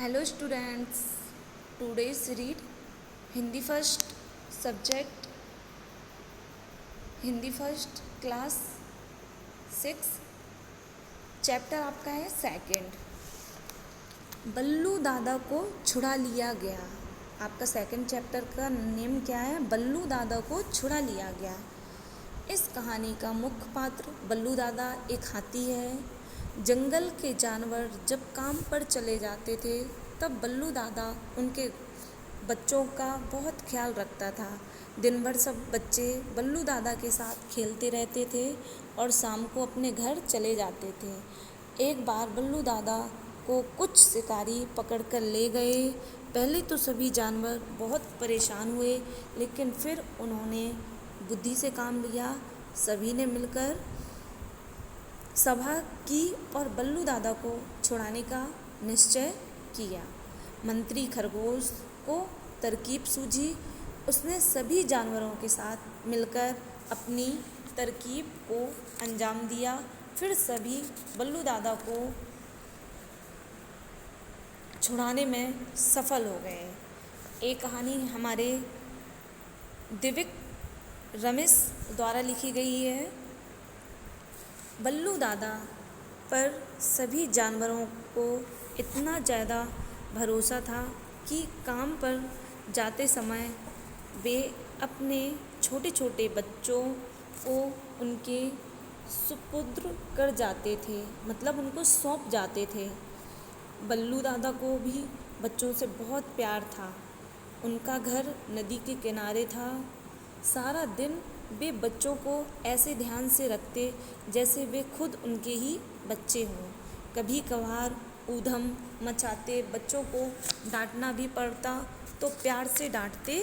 Hello students, today's read Hindi first subject, Hindi first class 6, chapter आपका है second. बल्लू दादा को छुड़ा लिया गया। आपका सेकंड चैप्टर का नेम क्या है? बल्लू दादा को छुड़ा लिया गया। इस कहानी का मुख्य पात्र बल्लू दादा एक हाथी है। जंगल के जानवर जब काम पर चले जाते थे तब बल्लू दादा उनके बच्चों का बहुत ख्याल रखता था। दिन भर सब बच्चे बल्लू दादा के साथ खेलते रहते थे और शाम को अपने घर चले जाते थे। एक बार बल्लू दादा को कुछ शिकारी पकड़कर ले गए। पहले तो सभी जानवर बहुत परेशान हुए, लेकिन फिर उन्होंने बुद्धि से काम लिया। सभी ने मिलकर सभा की और बल्लू दादा को छुड़ाने का निश्चय किया। मंत्री खरगोश को तरकीब सूझी। उसने सभी जानवरों के साथ मिलकर अपनी तरकीब को अंजाम दिया। फिर सभी बल्लू दादा को छुड़ाने में सफल हो गए। एक कहानी हमारे दिव्य रमेश द्वारा लिखी गई है। बल्लू दादा पर सभी जानवरों को इतना ज़्यादा भरोसा था कि काम पर जाते समय वे अपने छोटे छोटे बच्चों को उनके सुपुत्र कर जाते थे, मतलब उनको सौंप जाते थे। बल्लू दादा को भी बच्चों से बहुत प्यार था। उनका घर नदी के किनारे था। सारा दिन वे बच्चों को ऐसे ध्यान से रखते जैसे वे खुद उनके ही बच्चे हों। कभी कभार ऊधम मचाते, बच्चों को डांटना भी पड़ता तो प्यार से डांटते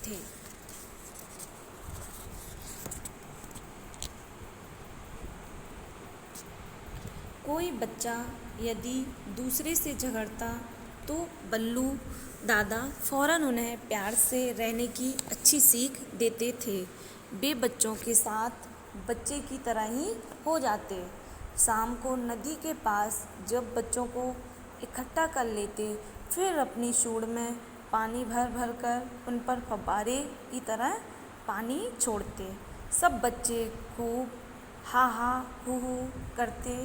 थे। कोई बच्चा यदि दूसरे से झगड़ता तो बल्लू दादा फौरन उन्हें प्यार से रहने की अच्छी सीख देते थे। वे बच्चों के साथ बच्चे की तरह ही हो जाते। शाम को नदी के पास जब बच्चों को इकट्ठा कर लेते, फिर अपनी सूंड में पानी भर भर कर उन पर फव्वारे की तरह पानी छोड़ते। सब बच्चे खूब हा हा हू हू करते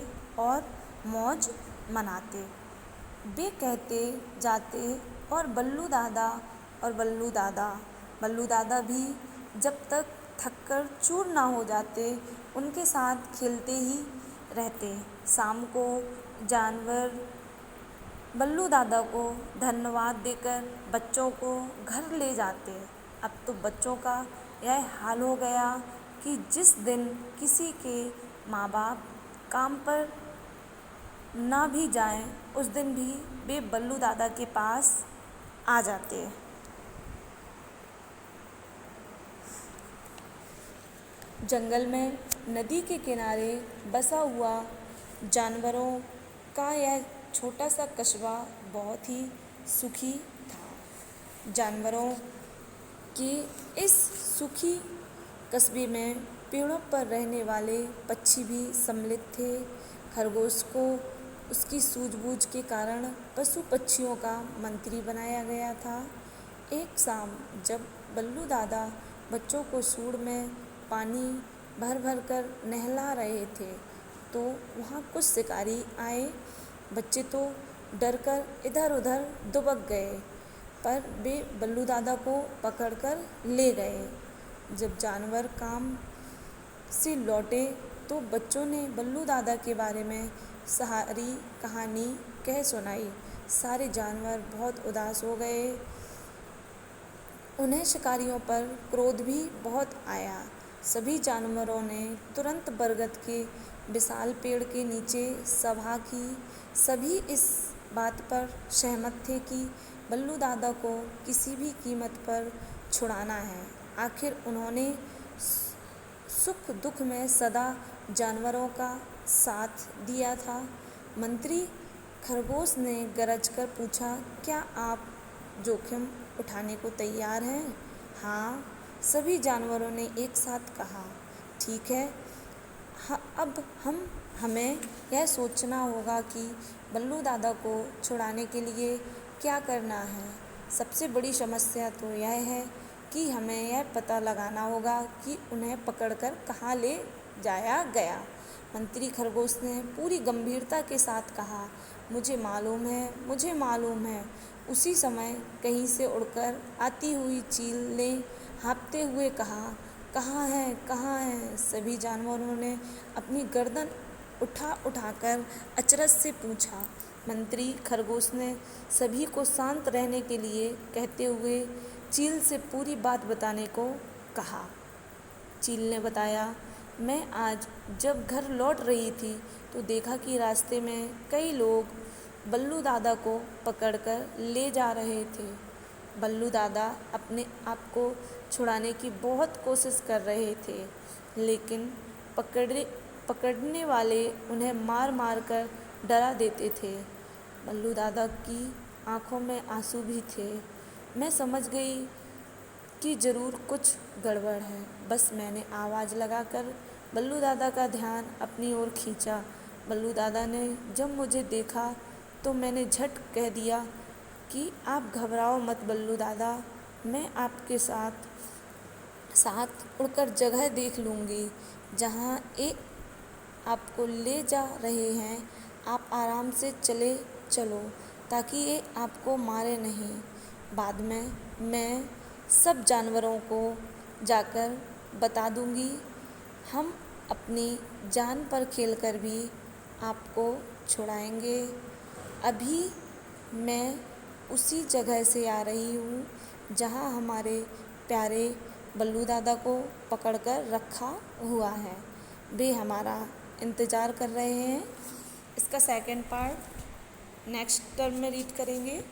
और मौज मनाते। वे कहते जाते और बल्लू दादा भी जब तक थककर चूर ना हो जाते उनके साथ खेलते ही रहते। शाम को जानवर बल्लू दादा को धन्यवाद देकर बच्चों को घर ले जाते। अब तो बच्चों का यह हाल हो गया कि जिस दिन किसी के माँ बाप काम पर ना भी जाएं, उस दिन भी वे बल्लू दादा के पास आ जाते। जंगल में नदी के किनारे बसा हुआ जानवरों का यह छोटा सा कस्बा बहुत ही सुखी था। जानवरों के इस सुखी कस्बे में पेड़ों पर रहने वाले पक्षी भी सम्मिलित थे। खरगोश को उसकी सूझबूझ के कारण पशु पक्षियों का मंत्री बनाया गया था। एक शाम जब बल्लू दादा बच्चों को सूंड में पानी भर भर कर नहला रहे थे तो वहाँ कुछ शिकारी आए। बच्चे तो डर कर इधर उधर दुबक गए, पर वे बल्लू दादा को पकड़कर ले गए। जब जानवर काम से लौटे तो बच्चों ने बल्लू दादा के बारे में सारी कहानी कह सुनाई। सारे जानवर बहुत उदास हो गए। उन्हें शिकारियों पर क्रोध भी बहुत आया। सभी जानवरों ने तुरंत बरगद के विशाल पेड़ के नीचे सभा की। सभी इस बात पर सहमत थे कि बल्लू दादा को किसी भी कीमत पर छुड़ाना है। आखिर उन्होंने सुख दुख में सदा जानवरों का साथ दिया था। मंत्री खरगोश ने गरज कर पूछा, क्या आप जोखिम उठाने को तैयार हैं? हाँ, सभी जानवरों ने एक साथ कहा। ठीक है, अब हमें यह सोचना होगा कि बल्लू दादा को छुड़ाने के लिए क्या करना है? सबसे बड़ी समस्या तो यह है कि हमें यह पता लगाना होगा कि उन्हें पकड़कर कहाँ ले जाया गया। मंत्री खरगोश ने पूरी गंभीरता के साथ कहा, मुझे मालूम है, मुझे मालूम है। उसी समय कहीं से उड़कर आती हुई चील ने हाँफते हुए कहा, कहाँ है, कहाँ है? सभी जानवरों ने अपनी गर्दन उठाकर अचरज से पूछा। मंत्री खरगोश ने सभी को शांत रहने के लिए कहते हुए चील से पूरी बात बताने को कहा। चील ने बताया, मैं आज जब घर लौट रही थी तो देखा कि रास्ते में कई लोग बल्लू दादा को पकड़कर ले जा रहे थे। बल्लू दादा अपने आप को छुड़ाने की बहुत कोशिश कर रहे थे, लेकिन पकड़ने वाले उन्हें मार मार कर डरा देते थे। बल्लू दादा की आंखों में आंसू भी थे। मैं समझ गई कि ज़रूर कुछ गड़बड़ है। बस मैंने आवाज़ लगाकर बल्लू दादा का ध्यान अपनी ओर खींचा। बल्लू दादा ने जब मुझे देखा तो मैंने झट कह दिया कि आप घबराओ मत बल्लू दादा, मैं आपके साथ उड़कर जगह देख लूँगी जहाँ ये आपको ले जा रहे हैं। आप आराम से चलो ताकि ये आपको मारे नहीं। बाद में मैं सब जानवरों को जाकर बता दूँगी। हम अपनी जान पर खेलकर भी आपको छुड़ाएंगे। अभी मैं उसी जगह से आ रही हूँ जहाँ हमारे प्यारे बल्लू दादा को पकड़कर रखा हुआ है। वे हमारा इंतज़ार कर रहे हैं। इसका सेकंड पार्ट नेक्स्ट टर्म में रीड करेंगे।